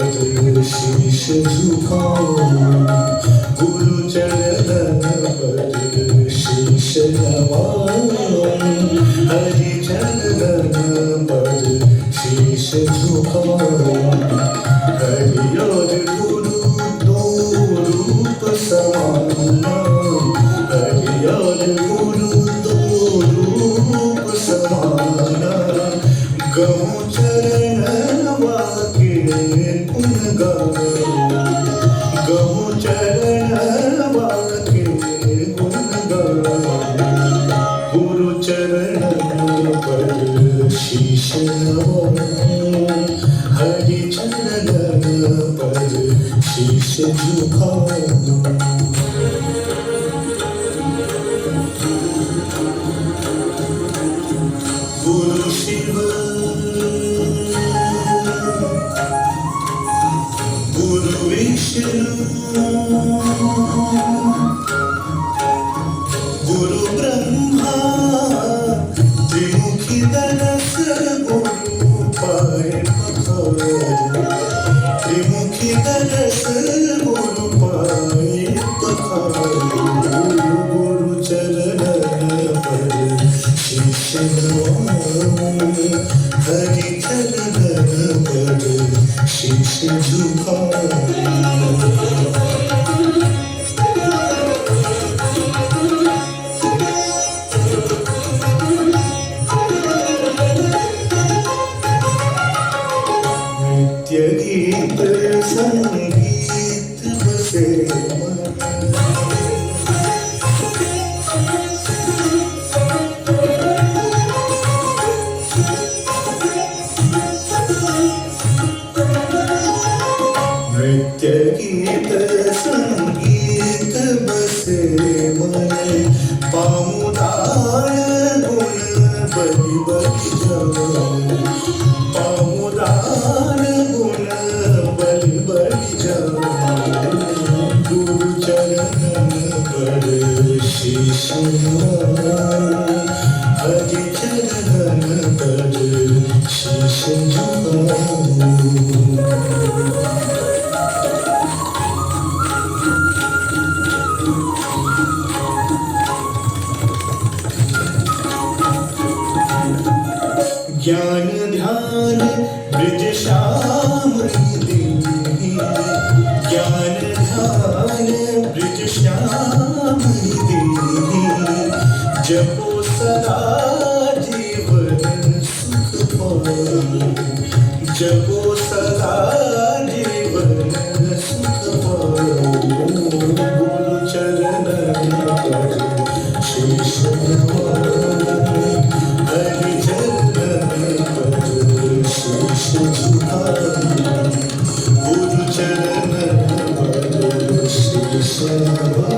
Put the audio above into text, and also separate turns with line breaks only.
पर शीश झुकाओ, गुरु चरण पर शीश नवाओ, हरि चरण पर शीश झुकाओ। हरि और गुरु दो रूप समाना, हरि और गुरु दो रूप समाना। गहु चरण वाके गुण गाओ, गहु चरण वाके गुण गाओ। गुरु चरण पर शीश नवाओ, हरि चरण पर शीश झुकाओ। गुरु शिव गुरु विष्णु गुरु ब्रह्मा, त्रिमुखी दरस गुरु पाए पखारो, त्रिमुखी दरस गुरु पाए पखारो। गुरु चरण पर शीश नवाओ, हरि चरण पर शीश झुकाओ। नित्य गीत संगीत बसे मन, नित्य गीत संगीत बसे मन। पामुदान गुण बलि बलि जाओ, पामुदान गुण बलि बलि जाओ। गुरु चरण पर शीश नवाओ, हरि चरण पर शीश झुकाओ। ज्ञान ध्यान ब्रज श्याम देहि, ज्ञान ध्यान ब्रज श्याम देहि। जपो सदा जीवन सुख पाओ, जपो सदा जीवन सुख पाओ। गुरु चरण पर शीश नवाओ, हरि चरण पर शीश झुकाओ। गुरु चरण पर शीश नवाओ।